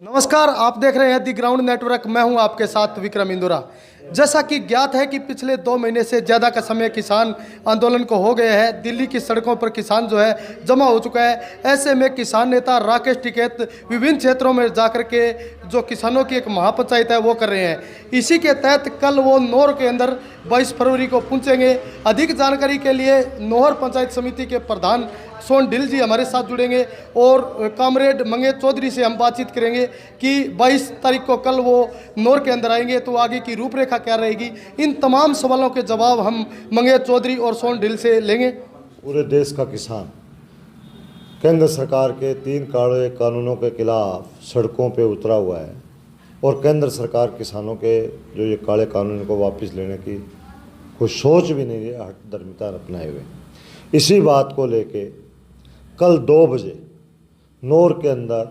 नमस्कार, आप देख रहे हैं दी ग्राउंड नेटवर्क। मैं हूं आपके साथ विक्रम इंदुरा। जैसा कि ज्ञात है कि पिछले 2 महीने से ज़्यादा का समय किसान आंदोलन को हो गया है। दिल्ली की सड़कों पर किसान जो है जमा हो चुका है। ऐसे में किसान नेता राकेश टिकैत विभिन्न क्षेत्रों में जाकर के जो किसानों की एक महापंचायत है वो कर रहे हैं। इसी के तहत कल वो नौर के अंदर 22 फरवरी को पहुंचेंगे। अधिक जानकारी के लिए नौर पंचायत समिति के प्रधान सोन ढिल जी हमारे साथ जुड़ेंगे और कॉमरेड मंगेश चौधरी से हम बातचीत करेंगे कि 22 तारीख को कल वो नौर के अंदर आएंगे तो आगे की रूपरेखा क्या रहेगी। इन तमाम सवालों के जवाब हम मंगेश चौधरी और सोन ढिल से लेंगे। पूरे देश का किसान केंद्र सरकार के 3 काले कानूनों के खिलाफ सड़कों पे उतरा हुआ है और केंद्र सरकार किसानों के जो ये काले कानून को वापस लेने की कोई सोच भी नहीं है, हठधर्मिता अपनाए हुए। इसी बात को लेके कल 2 बजे नौर के अंदर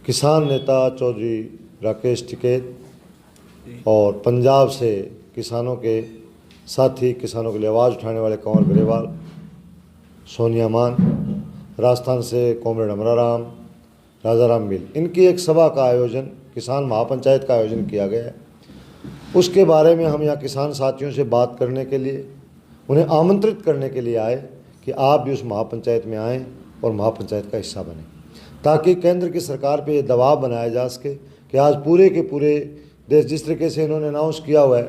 किसान नेता चौधरी राकेश टिकैत और पंजाब से किसानों के साथी, किसानों के लिए आवाज़ उठाने वाले कंवर ग्रेवाल, सोनिया मान, राजस्थान से कॉमरेड अमरा राम, राजा राम मिल, इनकी एक सभा का आयोजन, किसान महापंचायत का आयोजन किया गया है। उसके बारे में हम यहाँ किसान साथियों से बात करने के लिए, उन्हें आमंत्रित करने के लिए आए कि आप भी उस महापंचायत में आएँ और महापंचायत का हिस्सा बने, ताकि केंद्र की सरकार पे ये दबाव बनाया जा सके कि आज पूरे के पूरे देश, जिस तरीके से इन्होंने अनाउंस किया हुआ है,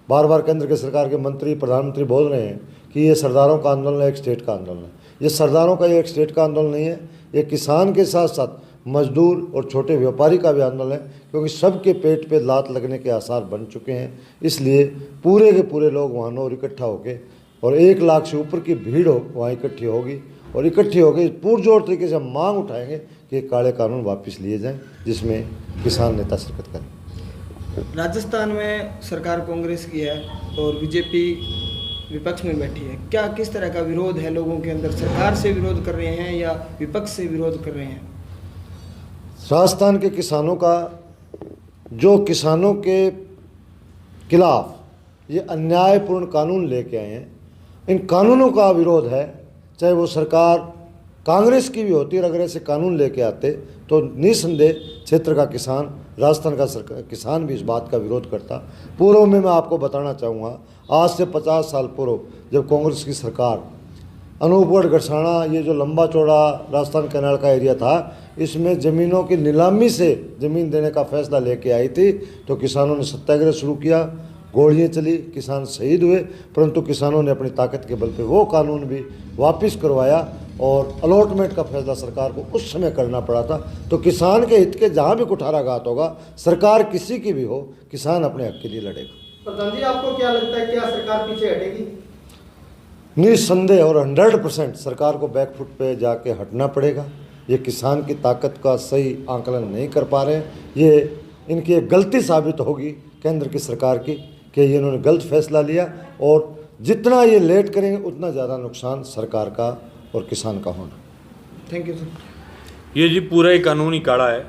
बार बार केंद्र की सरकार के मंत्री, प्रधानमंत्री बोल रहे हैं कि ये सरदारों का आंदोलन है, एक स्टेट का आंदोलन है। ये सरदारों का, ये एक स्टेट का आंदोलन नहीं है, ये किसान के साथ साथ मजदूर और छोटे व्यापारी का भी आंदोलन है, क्योंकि सबके पेट पे लात लगने के आसार बन चुके हैं। इसलिए पूरे के पूरे लोग वहाँ नौर इकट्ठा होकर और 1 लाख से ऊपर की भीड़ वहाँ इकट्ठी होगी और इकट्ठी होकर पुरजोर तरीके से हम मांग उठाएंगे कि काले कानून वापस लिए जाएं, जिसमें किसान नेता शिरकत करें। राजस्थान में सरकार कांग्रेस की है और बीजेपी विपक्ष में बैठी है। क्या किस तरह का विरोध है लोगों के अंदर? सरकार से विरोध कर रहे हैं या विपक्ष से विरोध कर रहे हैं? राजस्थान के किसानों का जो किसानों के खिलाफ ये अन्यायपूर्ण कानून लेके आए हैं, इन कानूनों का विरोध है। चाहे वो सरकार कांग्रेस की भी होती है, अगर ऐसे कानून लेके आते तो निसंदेह क्षेत्र का किसान, राजस्थान का किसान भी इस बात का विरोध करता। पूर्व में मैं आपको बताना चाहूँगा, आज से 50 साल पूर्व जब कांग्रेस की सरकार अनूपगढ़, गड़साना, ये जो लंबा चौड़ा राजस्थान कैनाल का एरिया था, इसमें ज़मीनों की नीलामी से ज़मीन देने का फैसला लेके आई थी, तो किसानों ने सत्याग्रह शुरू किया, गोलियाँ चली, किसान शहीद हुए, परंतु किसानों ने अपनी ताकत के बल पे वो कानून भी वापस करवाया और अलॉटमेंट का फैसला सरकार को उस समय करना पड़ा था। तो किसान के हित के जहाँ भी कुठाराघात होगा, सरकार किसी की भी हो, किसान अपने हक के लिए लड़ेगा। प्रधान जी, आपको क्या लगता है, क्या सरकार पीछे हटेगी? निस्संदेह और 100% सरकार को बैकफुट पे जाके हटना पड़ेगा। ये किसान की ताकत का सही आंकलन नहीं कर पा रहे हैं। ये इनकी एक गलती साबित होगी केंद्र की सरकार की कि ये इन्होंने गलत फैसला लिया और जितना ये लेट करेंगे उतना ज़्यादा नुकसान सरकार का और किसान का होना। Thank you sir. ये जी पूरा ही कानूनी काड़ा है।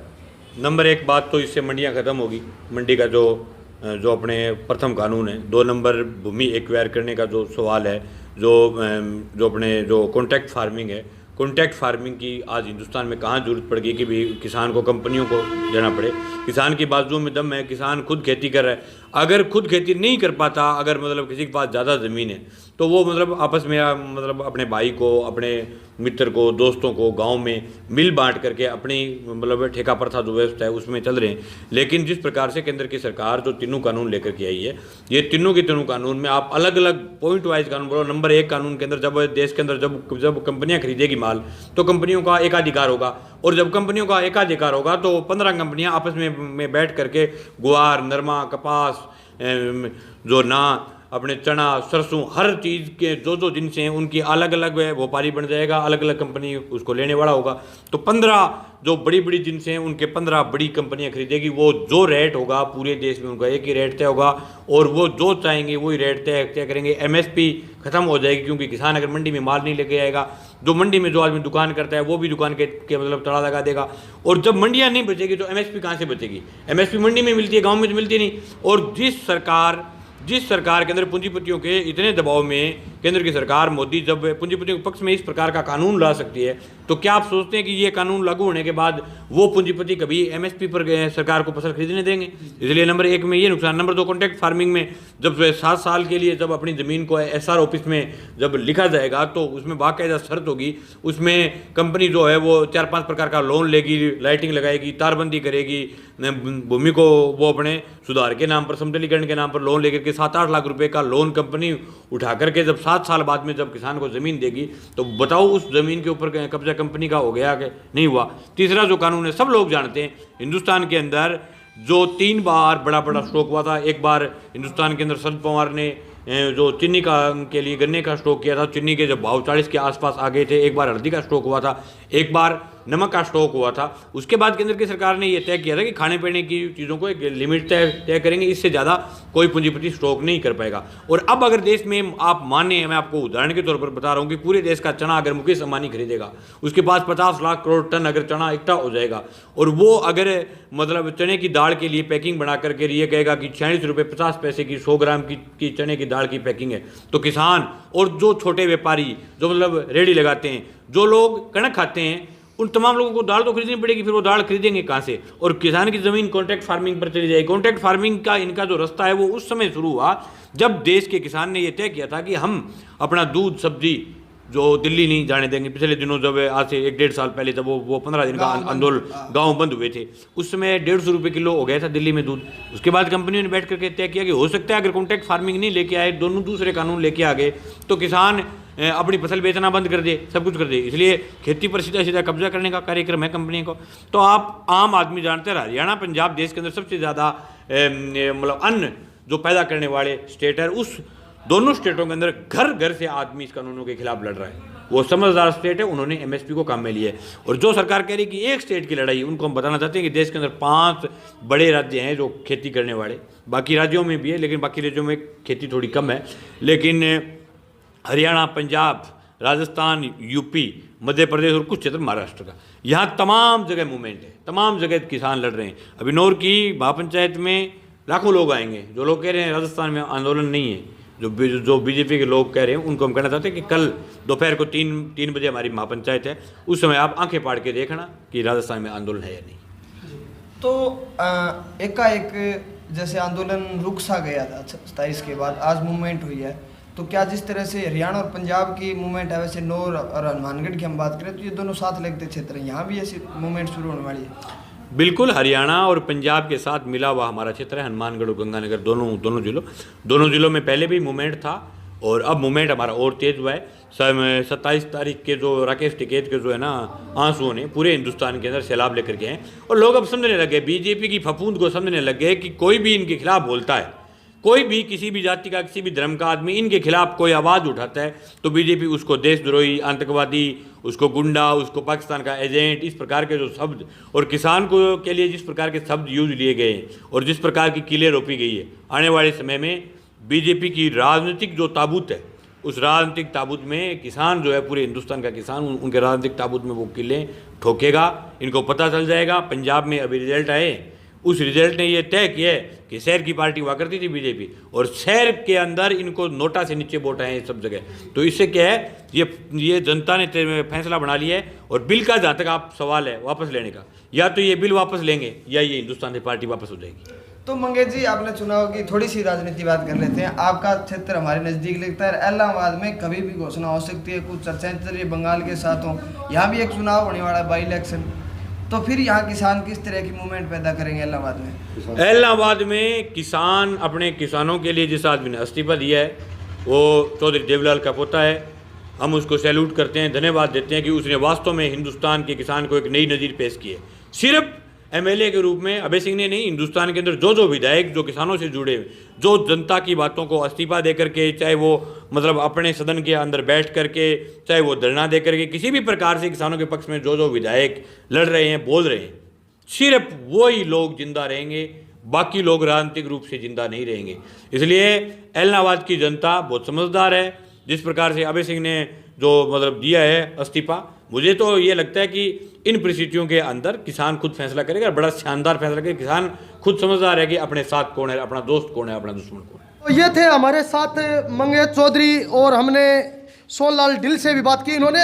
नंबर 1 बात तो इससे मंडियाँ ख़त्म होगी। मंडी का जो अपने प्रथम कानून है। 2 नंबर भूमि एक्वायर करने का जो सवाल है, जो अपने जो कॉन्ट्रैक्ट फार्मिंग है, कॉन्ट्रैक्ट फार्मिंग की आज हिंदुस्तान में कहाँ जरूरत पड़ गई कि भी किसान को कंपनियों को देना पड़े। किसान की बाजुओं में दम है, किसान खुद खेती कर रहा है। अगर खुद खेती नहीं कर पाता, अगर मतलब किसी के पास ज़्यादा ज़मीन है, तो वो मतलब आपस में मतलब अपने भाई को, अपने मित्र को, दोस्तों को गांव में मिल बांट करके अपनी मतलब ठेका प्रथा जो व्यवस्था है उसमें चल रहे हैं। लेकिन जिस प्रकार से केंद्र की सरकार जो तीनों कानून लेकर के आई है, ये तीनों के तीनों कानून में आप अलग अलग पॉइंट वाइज कानून बोलो। नंबर 1 कानून के अंदर जब देश के अंदर जब कंपनियाँ खरीदेगी माल, तो कंपनियों का एकाधिकार होगा, और जब कंपनियों का एकाधिकार होगा तो 15 कंपनियाँ आपस में बैठ करके गुआर, नरमा, कपास, जो ना अपने चना, सरसों, हर चीज़ के जो जिनसे हैं उनकी अलग अलग व्यापारी बन जाएगा, अलग अलग कंपनी उसको लेने वाला होगा। तो 15 जो बड़ी बड़ी जिनसे हैं उनके 15 बड़ी कंपनियां खरीदेगी। वो जो रेट होगा पूरे देश में उनका एक ही रेट तय होगा और वो जो चाहेंगे वही रेट तय करेंगे। MSP खत्म हो जाएगी, क्योंकि किसान अगर मंडी में माल नहीं लेके आएगा, जो मंडी में जो आदमी दुकान करता है वो भी दुकान के मतलब तड़ा लगा देगा। और जब मंडियाँ नहीं बचेगी तो MSP कहाँ से बचेगी? MSP मंडी में मिलती है, गाँव में तो मिलती नहीं। और जिस सरकार के अंदर पूंजीपतियों के इतने दबाव में केंद्र की सरकार मोदी जब पूंजीपतियों के पक्ष में इस प्रकार का कानून ला सकती है, तो क्या आप सोचते हैं कि ये कानून लागू होने के बाद वो पूंजीपति कभी एमएसपी पर सरकार को फसल खरीदने देंगे? इसलिए नंबर एक में ये नुकसान। नंबर दो, कॉन्ट्रैक्ट फार्मिंग में जब 7 साल के लिए जब अपनी ज़मीन को एसआर ऑफिस में जब लिखा जाएगा तो उसमें बाकायदा शर्त होगी, उसमें कंपनी जो है वो 4-5 प्रकार का लोन लेगी, लाइटिंग लगाएगी, तारबंदी करेगी, भूमि को वो अपने सुधार के नाम पर, समतलीकरण के नाम पर लोन लेकर के 7-8 लाख रुपए का लोन कंपनी उठा करके जब 7 साल बाद में जब किसान को ज़मीन देगी, तो बताओ उस ज़मीन के ऊपर कब्जा कंपनी का हो गया कि नहीं हुआ। तीसरा जो कानून है, सब लोग जानते हैं हिंदुस्तान के अंदर जो 3 बार बड़ा स्ट्रोक हुआ था। एक बार हिंदुस्तान के अंदर शरद पवार ने जो चीनी का के लिए गन्ने का स्टॉक किया था, चीनी के जब भाव 40 के आसपास आ गए थे, एक बार हल्दी का स्टॉक हुआ था, एक बार नमक का स्टॉक हुआ था। उसके बाद केंद्र की सरकार ने यह तय किया था कि खाने पीने की चीज़ों को एक लिमिट तय करेंगे, इससे ज़्यादा कोई पूंजीपति स्टॉक नहीं कर पाएगा। और अब अगर देश में आप माने, मैं आपको उदाहरण के तौर पर बता रहा हूँ कि पूरे देश का चना अगर मुकेश अंबानी खरीदेगा, उसके पास 50 लाख करोड़ टन अगर चना इकट्ठा हो जाएगा, और वो अगर मतलब चने की दाल के लिए पैकिंग बना करके ये कहेगा कि 46 रुपये 50 पैसे की 100 ग्राम की चने की दाल की पैकिंग है, तो किसान और जो छोटे व्यापारी जो मतलब रेडी लगाते हैं, जो लोग कणक खाते हैं, उन तमाम लोगों को दाल तो खरीदनी पड़ेगी। फिर वो दाल खरीदेंगे कहाँ से? और किसान की ज़मीन कॉन्ट्रैक्ट फार्मिंग पर चली जाएगी। कॉन्ट्रैक्ट फार्मिंग का इनका जो रास्ता है वो उस समय शुरू हुआ जब देश के किसान ने ये तय किया था कि हम अपना दूध सब्जी जो दिल्ली नहीं जाने देंगे। पिछले दिनों जब आज से 1-1.5 साल पहले जब वो 15 दिन का आंदोलन गाँव बंद हुए थे, उस समय 150 रुपये किलो हो गया था दिल्ली में दूध। उसके बाद कंपनियों ने बैठ करके तय किया कि हो सकता है अगर कॉन्ट्रैक्ट फार्मिंग नहीं लेके आए, दोनों दूसरे कानून लेके आ गए, तो किसान अपनी फसल बेचना बंद कर दे, सब कुछ कर दे। इसलिए खेती पर सीधा कब्जा करने का कार्यक्रम है कंपनी को। तो आप आम आदमी जानते हैं, हरियाणा पंजाब देश के अंदर सबसे ज़्यादा मतलब अन्न जो पैदा करने वाले स्टेट है। उस दोनों स्टेटों के अंदर घर घर से आदमी इस कानूनों के खिलाफ लड़ रहा है। वो समझदार स्टेट है, उन्होंने एमएसपी को काम में लिया है। और जो सरकार कह रही है कि एक स्टेट की लड़ाई, उनको हम बताना चाहते हैं कि देश के अंदर 5 बड़े राज्य हैं जो खेती करने वाले, बाकी राज्यों में भी है, लेकिन बाकी राज्यों में खेती थोड़ी कम है। लेकिन हरियाणा, पंजाब, राजस्थान, यूपी, मध्य प्रदेश और कुछ क्षेत्र महाराष्ट्र का, यहाँ तमाम जगह मूवमेंट है, तमाम जगह किसान लड़ रहे हैं। अभी नौर की महापंचायत में लाखों लोग आएंगे। जो लोग कह रहे हैं राजस्थान में आंदोलन नहीं है, जो बीजेपी के लोग कह रहे हैं, उनको हम कहना चाहते हैं कि कल दोपहर को 3 बजे हमारी महापंचायत है, उस समय आप आंखें फाड़ के देखना कि राजस्थान में आंदोलन है या नहीं। तो एकाएक जैसे आंदोलन रुक सा गया था 27 के बाद, आज मूवमेंट हुई है, तो क्या जिस तरह से हरियाणा और पंजाब की मूवमेंट है, वैसे नौर और हनुमानगढ़ की हम बात करें तो ये दोनों साथ लगते क्षेत्र हैं, यहाँ भी ऐसी मूवमेंट शुरू होने वाली है? बिल्कुल, हरियाणा और पंजाब के साथ मिला हुआ हमारा क्षेत्र है, हनुमानगढ़ और गंगानगर दोनों जिलों में पहले भी मूवमेंट था और अब मूवमेंट हमारा और तेज हुआ है। 27 तारीख के जो राकेश टिकैत के जो है ना आंसुओं ने पूरे हिंदुस्तान के अंदर सैलाब लेकर के हैं, और लोग अब समझने लगे, बीजेपी की फफूंद को समझने लग गए कि कोई भी इनके खिलाफ बोलता है, कोई भी किसी भी जाति का, किसी भी धर्म का आदमी इनके खिलाफ कोई आवाज़ उठाता है, तो बीजेपी उसको देशद्रोही, आतंकवादी, उसको गुंडा, उसको पाकिस्तान का एजेंट, इस प्रकार के जो शब्द, और किसान को के लिए जिस प्रकार के शब्द यूज लिए गए हैं और जिस प्रकार की कीलें रोपी गई है, आने वाले समय में बीजेपी की राजनीतिक जो ताबूत है, उस राजनीतिक ताबूत में किसान जो है, पूरे हिंदुस्तान का किसान उनके राजनीतिक ताबूत में वो किलें ठोकेगा। इनको पता चल जाएगा। पंजाब में अभी रिजल्ट आए, उस रिजल्ट ने ये तय किया है कि शहर की पार्टी हुआ करती थी बीजेपी, और शहर के अंदर इनको नोटा से नीचे वोट आए हैं सब जगह। तो इससे क्या है, ये जनता ने फैसला बना लिया है। और बिल का जहाँ तक आप सवाल है वापस लेने का, या तो ये बिल वापस लेंगे या ये हिंदुस्तान की पार्टी वापस हो जाएगी। तो मंगेश जी, आपने चुना हो कि थोड़ी सी राजनीति बात कर लेते हैं। आपका क्षेत्र हमारे नज़दीक लगता है, इलाहाबाद में कभी भी घोषणा हो सकती है, कुछ चर्चाएं चल रही है बंगाल के साथ हो, यहाँ भी एक चुनाव होने वाला है, बाई इलेक्शन, तो फिर यहाँ किसान किस तरह की मूवमेंट पैदा करेंगे इलाहाबाद में? इलाहाबाद में किसान अपने किसानों के लिए जिस आदमी ने इस्तीफा दिया है वो चौधरी देवलाल का पोता है। हम उसको सैल्यूट करते हैं, धन्यवाद देते हैं कि उसने वास्तव में हिंदुस्तान के किसान को एक नई नज़ीर पेश की है। सिर्फ एमएलए के रूप में अभय सिंह ने नहीं, हिंदुस्तान के अंदर जो विधायक जो किसानों से जुड़े, जो जनता की बातों को इस्तीफा दे करके, चाहे वो मतलब अपने सदन के अंदर बैठ करके, चाहे वो धरना दे करके, किसी भी प्रकार से किसानों के पक्ष में जो विधायक लड़ रहे हैं, बोल रहे हैं, सिर्फ वो ही लोग जिंदा रहेंगे, बाकी लोग राजनीतिक रूप से जिंदा नहीं रहेंगे। इसलिए इलाहाबाद की जनता बहुत समझदार है। जिस प्रकार से अभय सिंह ने जो मतलब दिया है इस्तीफा, मुझे तो ये लगता है कि इन परिस्थितियों के अंदर किसान खुद फैसला करेगा, बड़ा शानदार फैसला करेगा। किसान खुद समझदार है कि अपने साथ कौन है, अपना दोस्त कौन है, अपना दुश्मन कौन है। तो ये थे हमारे साथ मंगेश चौधरी और हमने सोनलाल ढिल से भी बात की। इन्होंने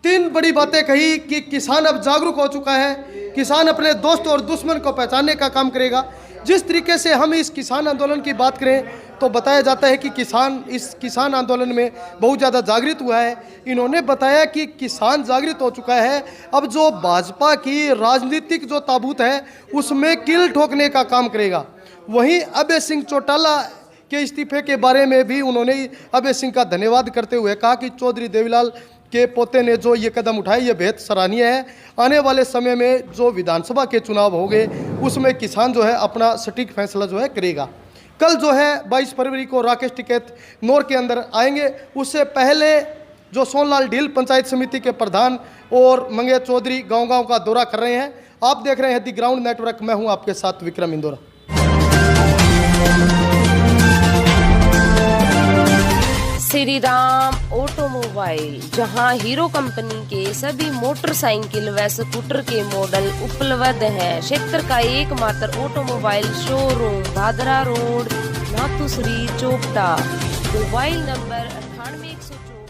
3 बड़ी बातें कही कि किसान अब जागरूक हो चुका है, किसान अपने दोस्त और दुश्मन को पहचानने का काम करेगा। जिस तरीके से हम इस किसान आंदोलन की बात करें तो बताया जाता है कि किसान इस किसान आंदोलन में बहुत ज़्यादा जागृत हुआ है। इन्होंने बताया कि किसान जागृत हो चुका है, अब जो भाजपा की राजनीतिक जो ताबूत है उसमें कील ठोकने का काम करेगा। वहीं अभय सिंह चौटाला के इस्तीफे के बारे में भी उन्होंने अभय सिंह का धन्यवाद करते हुए कहा कि चौधरी देवीलाल के पोते ने जो ये कदम उठाए ये बेहद सराहनीय है। आने वाले समय में जो विधानसभा के चुनाव होंगे उसमें किसान जो है अपना सटीक फैसला जो है करेगा। कल जो है 22 फरवरी को राकेश टिकैत नौर के अंदर आएंगे। उससे पहले जो सोनलाल ढील पंचायत समिति के प्रधान और मंगेश चौधरी गांव-गांव का दौरा कर रहे हैं। आप देख रहे हैं दी ग्राउंड नेटवर्क, मैं हूं आपके साथ विक्रम इंदौरा। श्री राम ऑटोमोबाइल, जहां हीरो कंपनी के सभी मोटरसाइकिल व स्कूटर के मॉडल उपलब्ध हैं। क्षेत्र का एकमात्र automobile showroom, Bhadra road, Nathushri, Chopta. Mobile number 98 124।